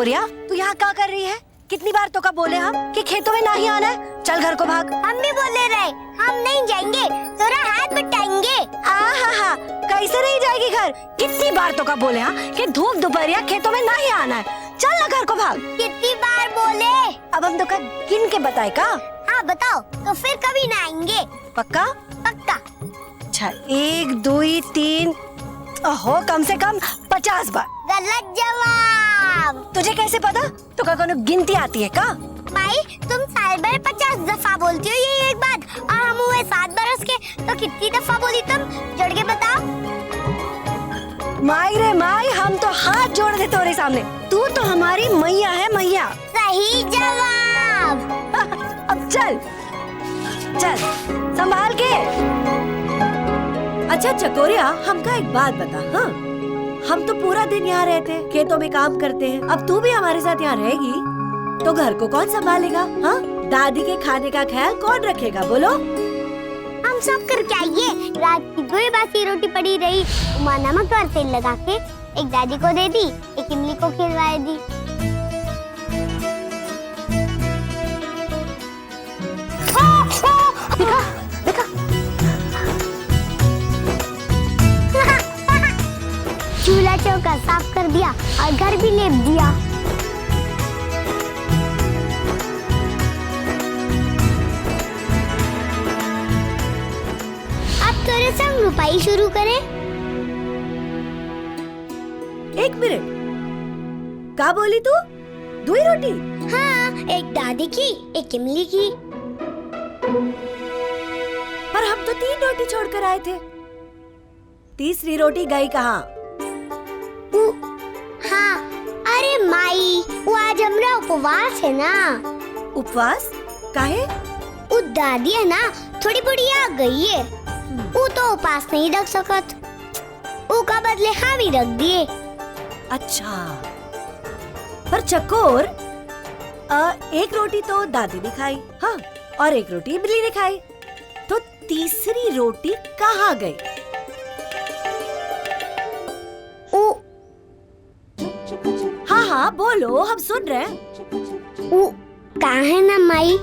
चकोरिया, तू यहाँ क्या कर रही है? कितनी बार तो का बोले हम कि खेतों में नहीं आना है, चल घर को भाग। हम भी बोले रहे हम नहीं जाएंगे, थोड़ा हाथ बटाएंगे। हाँ, कैसे नहीं जाएगी घर? कितनी बार तो का बोले हाँ कि धूप दोपहरिया खेतों में नहीं आना है, चल ना घर को भाग। कितनी बार बोले? अब हम तो का गिन के बताए का? हाँ बताओ, तो फिर कभी ना आएंगे। पक्का? पक्का। अच्छा 1 2 3, ओहो कम से कम 50 बार। गलत जवाब। तुझे कैसे पता? तो का कोनो गिनती आती है का? भाई तुम साल भर 50 दफा बोलती हो ये एक बात, और हम हुए 7 बरस के, तो कितनी दफा बोली तुम? जोड़ के बताओ। माई रे माई, हम तो हाथ जोड़ दे तेरे सामने, तू तो हमारी मैया है मैया। सही जवाब। अब चल चल संभाल के। अच्छा चकोरिया, हमका एक बात बता, हाँ हम तो पूरा दिन यहाँ रहते हैं, खेतों में काम करते हैं, अब तू भी हमारे साथ यहाँ रहेगी तो घर को कौन संभालेगा? हाँ दादी के खाने का ख्याल कौन रखेगा बोलो? हम सब करके आइए। रात की 2 बासी रोटी पड़ी रही, उमा नमक और तेल लगा के एक दादी को दे दी, एक इमली को खिलवाई दी। देखा देखा, चूल्हा चौका साफ कर दिया और घर भी लेप दिया। अब थोड़े संग रुपाई शुरू करें। 1 मिनट, क्या बोली तू? 2 रोटी? हाँ, एक दादी की एक इमली की। पर हम तो 3 रोटी छोड़कर आए थे, तीसरी रोटी गई कहाँ? हाँ, अरे माई, वो आज हमरा उपवास है ना। उपवास काहे? वो दादी है ना, थोड़ी बुढ़िया गई है, वो तो उपवास नहीं रख सकत, वो का बदले हाँ भी रख दिए। अच्छा, पर चकोर 1 रोटी तो दादी ने खाई, हाँ, और 1 रोटी इमली ने खाई, तो तीसरी रोटी कहाँ गई? हाँ बोलो, हम सुन रहे हैं। वो कहाँ है ना माई,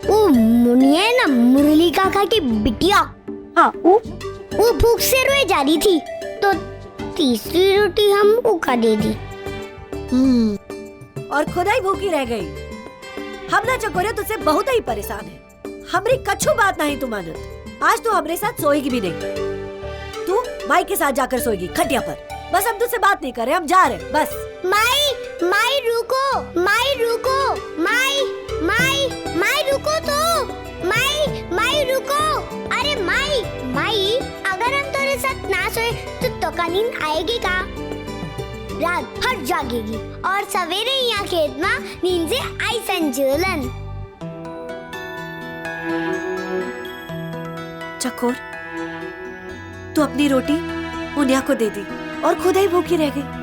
वो मुनिया है ना, मुरली काका की बिटिया। हाँ, वो भूख से रोए जा रही थी, तो तीसरी रोटी हम उका दे दी। और खुदा ही भूखी रह गई। हम ना चकोरे तुझसे बहुत ही परेशान है, हमरी कछु बात नहीं तू मानत, आज तो हमरे साथ सोएगी भी नहीं, तू माई के साथ जाकर सोएगी खटिया पर। बस हम तुझसे बात नहीं कर रहे, हम जा रहे बस। माई रुको, माई रुको, माई रुको तो, माई रुको। अरे माई, अगर हम तेरे साथ ना सोए तो का नींद आएगी का? रात भर जागेगी और सवेरे यहाँ खेत में नींद से आई संजोलन। चकोर, तू अपनी रोटी मुनिया को दे दी और खुद ही भूखी रह गई।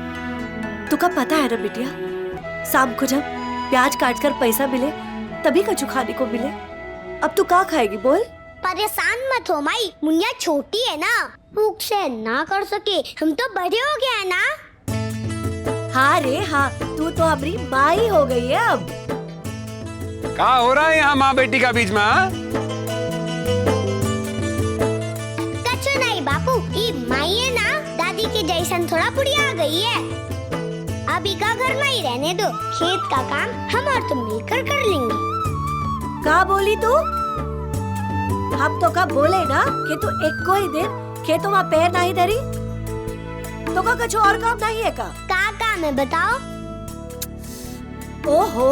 तुका पता है ना बिटिया, शाम को जब प्याज काट कर पैसा मिले तभी कछु खाने को मिले। अब तू क्या खाएगी बोल? परेशान मत हो माई, मुनिया छोटी है ना, भूख से ना कर सके, हम तो बड़े हो गए हैं ना। हाँ रे हाँ, तू तो हमारी माँ ही हो गई है अब। क्या हो रहा है यहाँ माँ बेटी का बीच में? कछु नहीं बापू, ये माई है ना, दादी के जैसन थोड़ा बुढ़िया आ गई है। अभी का घर में ही रहने दो, खेत का काम हम और तुम मिलकर कर लेंगे। क्या बोली तू? हम तो कब बोले ना कि तू एक कोई दिन खेतों में पैर नहीं धरी, तो का कुछ और काम नहीं है का? काम है बताओ। ओहो,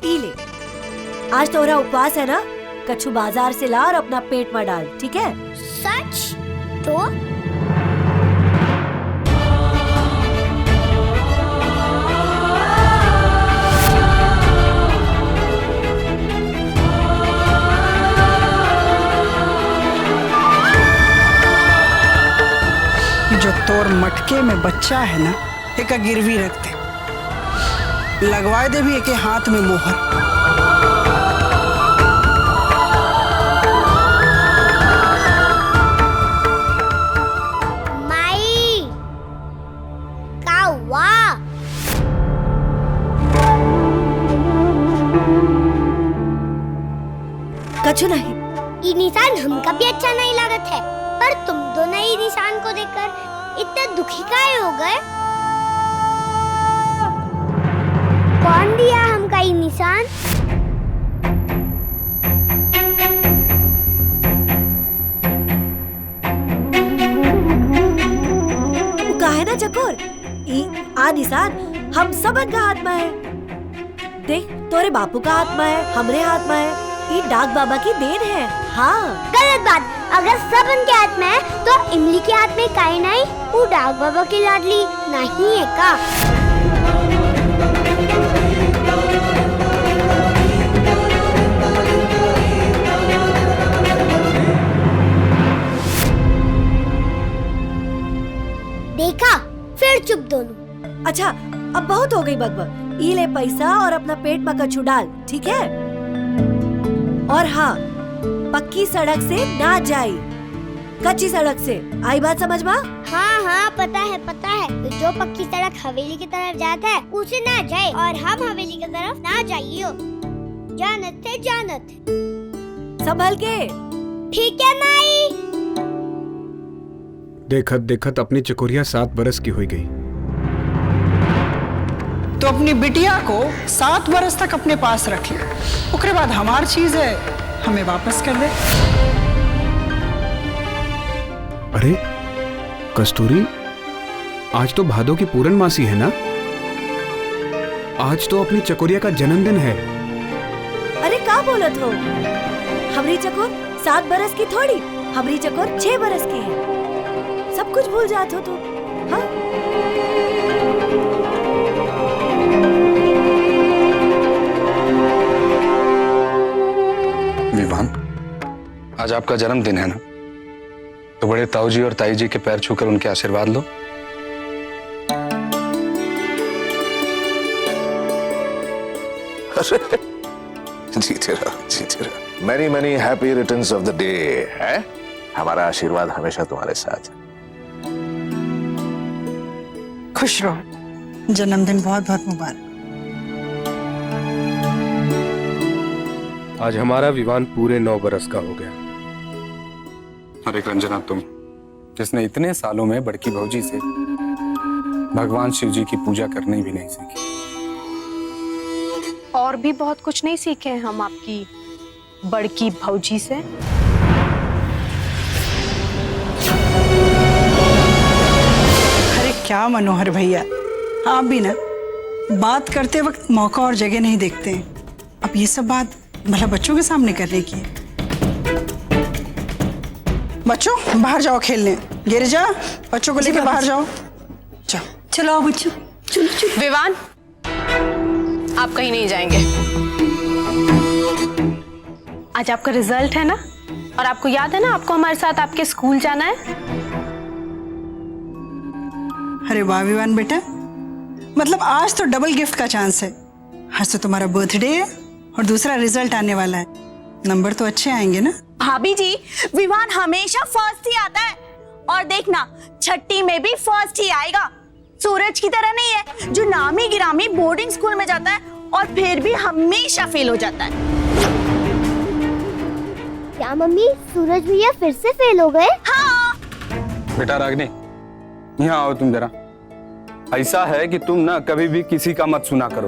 ले, आज तोरा उपवास है ना, कछु बाजार से ला और अपना पेट में डाल, ठीक है? सच? तो जो तोर मटके में बच्चा है ना, एक गिरवी रख दे, लगवाए दे भी एक हाथ में मोहर। माई का हुआ? को देखकर इतने दुखी काहे हो गए? कौन दिया हमका ये निशान? वो काहे ना चकोर ई आ निशान हम सबन का हाथ में है। देख तोरे बापू का हाथ में है, हमरे हाथ में है, ये डाक बाबा की देन है। हाँ गलत बात। अगर सब उनके हाथ में है तो इमली के हाथ में काहे नहीं? वो डाक बाबा की लाडली नहीं है का? देखा, फिर चुप दोनों। अच्छा अब बहुत हो गई बकबक। ये ले पैसा और अपना पेट में कछु डाल, ठीक है? और हाँ, पक्की सड़क से ना जाई, कच्ची सड़क से। आई बात समझ में? हाँ हाँ पता है पता है। तो जो पक्की सड़क हवेली की तरफ जाता है उसे ना जाए, और हम हवेली की तरफ ना जाइयो। जानत थे जानत। संभल के। ठीक है माई। देखत देखत अपनी चकोरिया 7 बरस की हो गई। तो अपनी बिटिया को 7 बरस तक अपने पास रख ले, उसके बाद हमार चीज है, हमें वापस कर दे। अरे कस्तूरी, आज तो भादो की पूर्णमासी है ना? आज तो अपनी चकोरिया का जन्मदिन है। अरे क्या बोलत हो? हमरी चकोर 7 बरस की थोड़ी, हमरी चकोर 6 बरस की है। सब कुछ भूल जात हो तुम। हाँ विवान, आज आपका जन्मदिन है ना, तो बड़े ताऊ जी और ताई जी के पैर छूकर उनके आशीर्वाद लो। जीते रहो। Many many happy returns of the day. है हमारा आशीर्वाद हमेशा तुम्हारे साथ है। खुश रहो, जन्मदिन बहुत बहुत मुबारक। आज हमारा विवान पूरे 9 बरस का हो गया। अरे रंजना, तुम जिसने इतने सालों में बड़की भौजी से भगवान शिव जी की पूजा करनी भी नहीं सीखी। और भी बहुत कुछ नहीं सीखे हैं हम आपकी बड़की भौजी से। अरे क्या मनोहर भैया, आप भी ना बात करते वक्त मौका और जगह नहीं देखते हैं। अब ये सब बात भला बच्चों के सामने करने की है। बच्चों बाहर जाओ खेलने। गिरिजा, बच्चों को लेकर बाहर जाओ। जाओ, चलो आओ बच्चों, चलो चलो। विवान, आप कहीं नहीं जाएंगे। आज आपका रिजल्ट है ना, और आपको याद है ना आपको हमारे साथ आपके स्कूल जाना है। अरे वाह विवान बेटा, मतलब आज तो डबल गिफ्ट का चांस है। आज तो तुम्हारा बर्थडे है और दूसरा रिजल्ट आने वाला है। नंबर तो अच्छे आएंगे ना? भाभी जी, विवान हमेशा फर्स्ट ही आता है, और देखना छठी में भी फर्स्ट ही आएगा। सूरज की तरह नहीं है जो नामी गिरामी बोर्डिंग स्कूल में जाता है और फिर भी हमेशा फेल हो जाता है। क्या मम्मी, सूरज भैया फिर से फेल हो गए? हाँ। बेटा रागिनी, यहाँ आओ तुम जरा। ऐसा है कि तुम ना कभी भी किसी का मत सुना करो,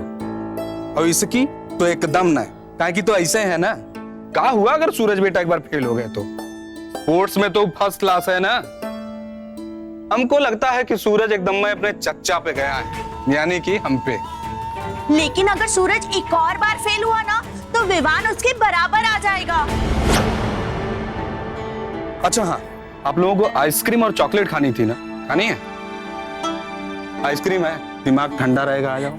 और इसकी तो एकदम ना, काहे कि तो ऐसे है ना। क्या हुआ अगर सूरज बेटा एक बार फेल हो गए तो? स्पोर्ट्स में तो फर्स्ट क्लास है ना। हमको लगता है कि सूरज एकदम में अपने चच्चा पे गया है, यानी कि हम पे। लेकिन अगर सूरज एक और बार फेल हुआ ना तो विवान उसके बराबर आ जाएगा। अच्छा हाँ, आप लोगों को आइसक्रीम और चॉकलेट खानी थी ना, खानी है? आइसक्रीम है, दिमाग ठंडा रहेगा। आ जाओ।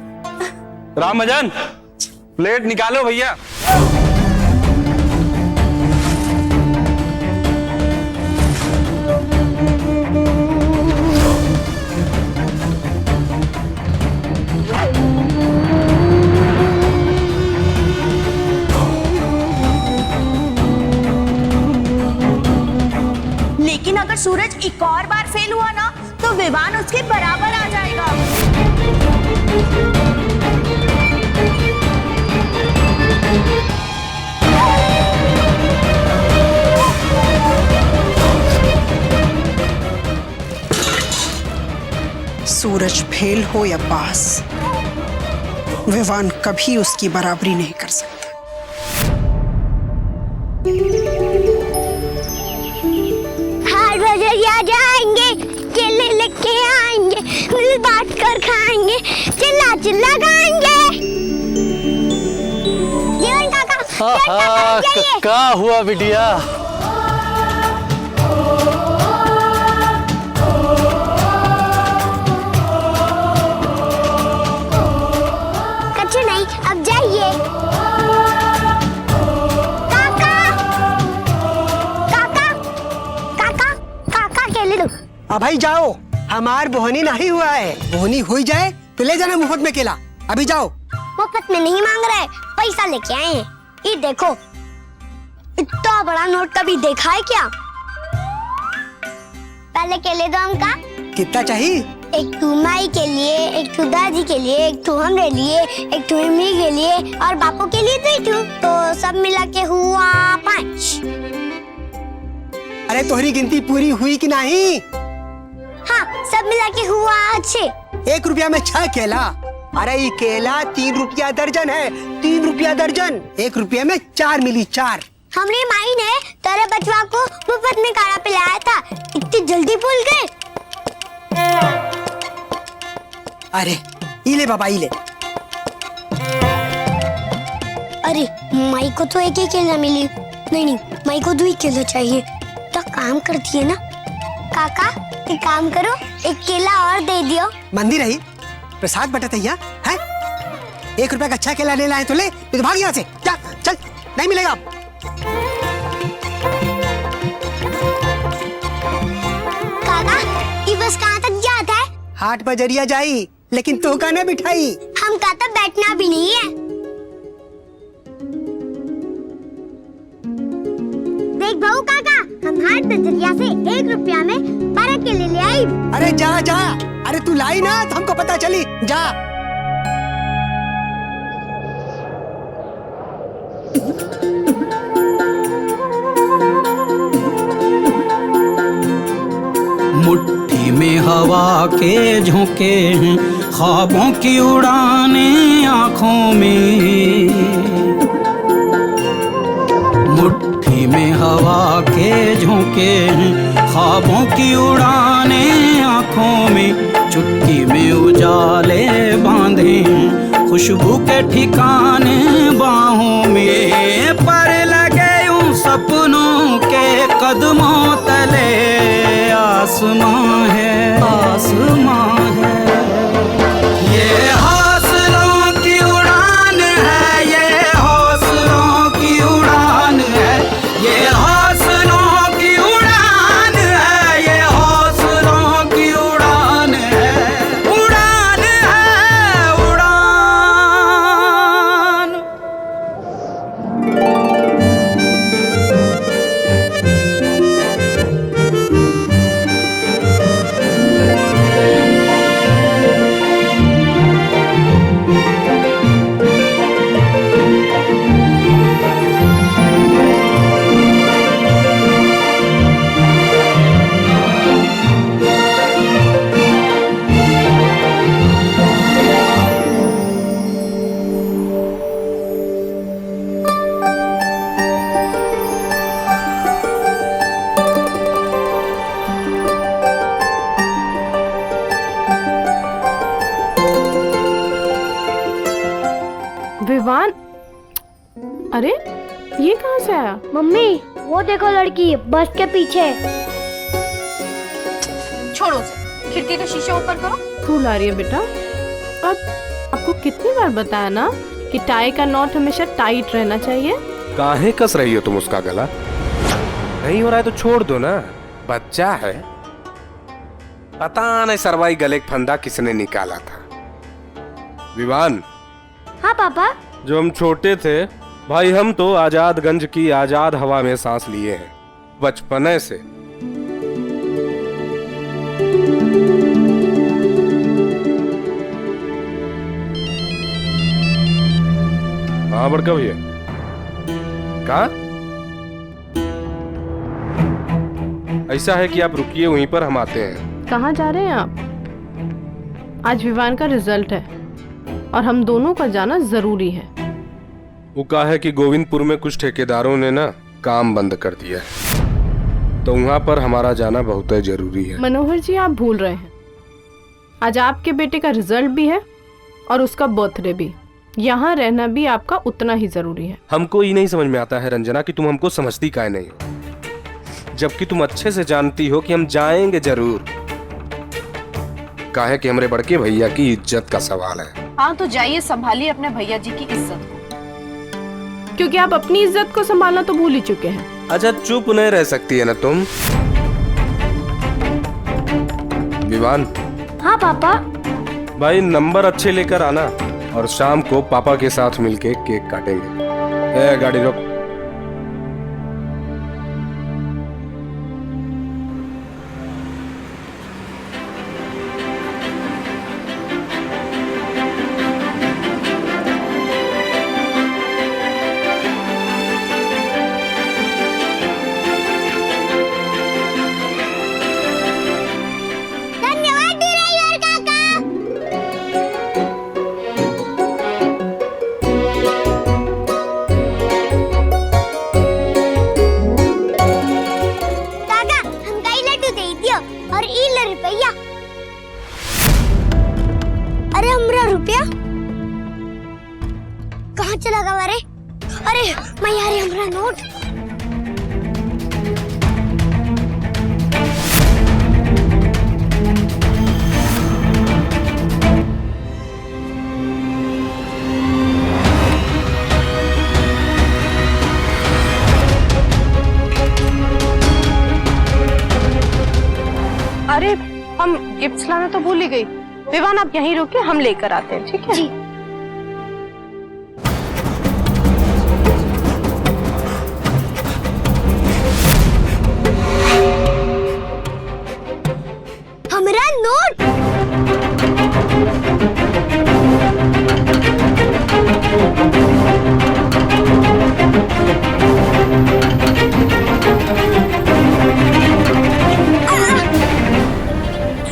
रामजन, प्लेट निकालो भैया। लेकिन अगर सूरज एक और बार फेल हुआ ना तो विवान उसके बराबर आ जाएगा। सूरज फेल हो या पास, विवान कभी उसकी बराबरी नहीं कर सकता। हाट बजरिया जाएंगे, केले लेके आएंगे, मिल बांट कर खाएंगे, चिल्ला चिल्ला गाएंगे। जीवन काका, क्या हुआ बिटिया? कुछ नहीं, अब जाइए। काका, काका, काका, काका केले दो। अब भाई जाओ, हमार बोहनी नहीं हुआ है। बोहनी हुई जाए तो ले जाना मुफ्त में केला। अभी जाओ। मुफ्त में नहीं मांग रहे, पैसा लेके आए हैं। ये देखो, इतना बड़ा नोट कभी देखा है क्या? पहले केले दो हमका। कितना चाहिए? एक तो माई के लिए, एक तो दादी के लिए, एक तो हमरे लिए, एक तो मम्मी के लिए और बापू के लिए दो। तो सब मिला के हुआ 5। अरे तोहरी गिनती पूरी हुई कि नहीं? हाँ, सब मिला के हुआ 6। 1 रुपया में 6 केला। अरे ये केला 3 रुपया दर्जन है। 3 रुपया दर्जन। 1 रुपया में 4 मिली। 4। हमरे माई ने तेरे बचवा को मुफ्त में खाना पिलाया था, इतनी जल्दी भूल गए। अरे ये ले बाबा, ये ले। अरे माई को तो एक ही केला मिली। नहीं, माई को 2 ही केला चाहिए। तो काम करती है ना। काका, एक काम करो, एक केला और दे दियो। मंदिर रही प्रसाद बटा है? 1 रुपया का 6 केला ले लाए तो ले, नहीं तो भाग यहाँ से। जा, चल, नहीं मिलेगा। काका, ये बस कहाँ तक जाता है? हाट बजरिया जाई, लेकिन तो का ना बिठाई। हम कहते बैठना भी नहीं है। देख बहू काका, हम हाट बजरिया से 1 रुपया में 12 केले ले आई। अरे जा जा, अरे तू लाई ना तो हमको पता चली। जा। मुट्ठी में हवा के झोंके हैं, ख्वाबों की उड़ाने आँखों में। मुट्ठी में हवा के झोंके हैं, ख्वाबों की उड़ाने आँखों में। चुटकी में उजाले बांधे हैं, खुशबू के ठिकाने बाहों में। पर लगे यूं सपनों के कदमों तले आसमां है, आसमां है। ये हौसलों की उड़ान है, ये हौसलों की उड़ान है, ये हौसलों की उड़ान है, ये हौसलों की उड़ान है, उड़ान है, उड़ान। विवान, अरे ये कहाँ से आया? मम्मी, वो देखो लड़की बस के पीछे। छोड़ो उसे, खिड़की का शीशा ऊपर करो। फूल आ रही है बेटा। अब आपको कितनी बार बताया ना कि टाई का नॉट हमेशा टाइट रहना चाहिए। काहे कस रही हो तुम उसका गला? नहीं हो रहा है तो छोड़ दो ना, बच्चा है। पता नहीं सरवाई गले का फंदा किसने निकाला था। विवान, हाँ पापा। जो हम छोटे थे भाई, हम तो आजादगंज की आजाद हवा में सांस लिए हैं बचपने से। हाँ बड़का भैया, कहा? ऐसा है कि आप रुकिए, वहीं पर हम आते हैं। कहाँ जा रहे हैं आप? आज विवान का रिजल्ट है और हम दोनों का जाना जरूरी है। वो कहा है कि गोविंदपुर में कुछ ठेकेदारों ने ना काम बंद कर दिया है, तो वहां पर हमारा जाना बहुत जरूरी है। मनोहर जी, आप भूल रहे हैं, आज आपके बेटे का रिजल्ट भी है और उसका बर्थडे भी। यहाँ रहना भी आपका उतना ही जरूरी है। हमको ये नहीं समझ में आता है रंजना कि तुम हमको समझती काहे नहीं हो, जबकि तुम अच्छे से जानती हो कि हम जाएंगे जरूर। काहे कि हमारे बड़के भैया की इज्जत का सवाल है। हाँ तो जाइए, संभालिए अपने भैया जी की इज्जत को, क्योंकि आप अपनी इज्जत को संभालना तो भूल ही चुके हैं। अच्छा चुप नहीं रह सकती है ना तुम? विवान। हाँ पापा। भाई नंबर अच्छे लेकर आना और शाम को पापा के साथ मिलके केक काटेंगे। ए गाड़ी रोक। धन्यवाद ड्राइवर काका। काका हमका ई लड्डू दे दियो और ई ले रुपया। अरे हमरा रुपया कहाँ चला गया रे? अरे मैं यार हमरा नोट। अरे हम गिफ्ट लाना तो भूल ही गई। विवान आप यहीं रुके, हम लेकर आते हैं, ठीक है? जी। हमरा नोट।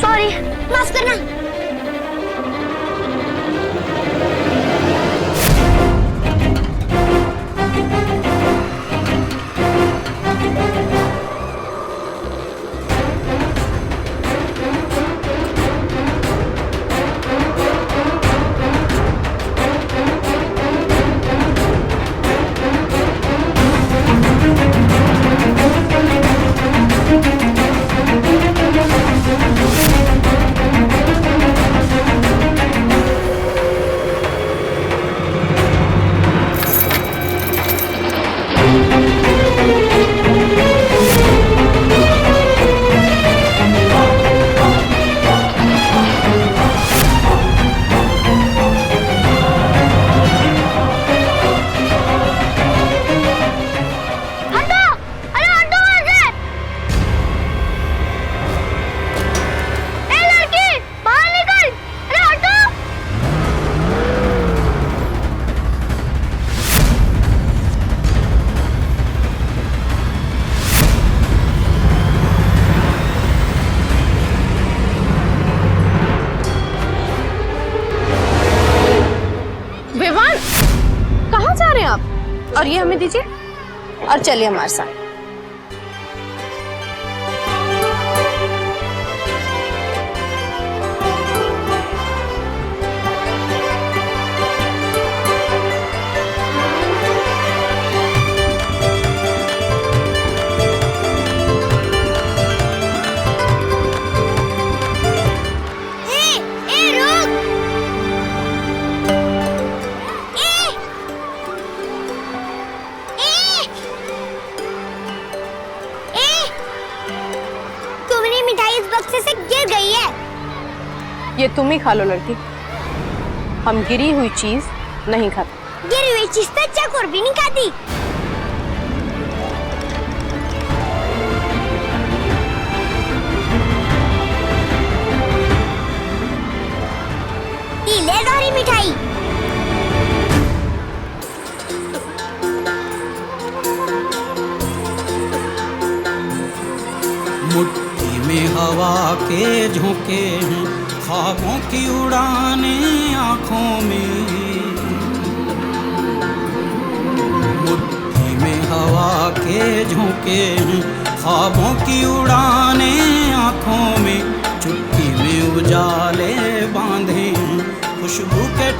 सॉरी, माफ करना। और ये हमें दीजिए और चलिए हमारे साथ। से गिर गई है। ये तुम ही खा लो लड़की, हम गिरी हुई चीज नहीं खाते। गिरी हुई चीज तो चकोर भी नहीं खाती। ले दोहरी मिठाई। मुट्ठी में हवा के झोंके हैं, ख्वाबों की उड़ाने आँखों में, मुट्ठी में हवा के झोंके हैं, ख्वाबों की उड़ाने आँखों में, चुटकी में उजाले बांधे हैं, खुशबू के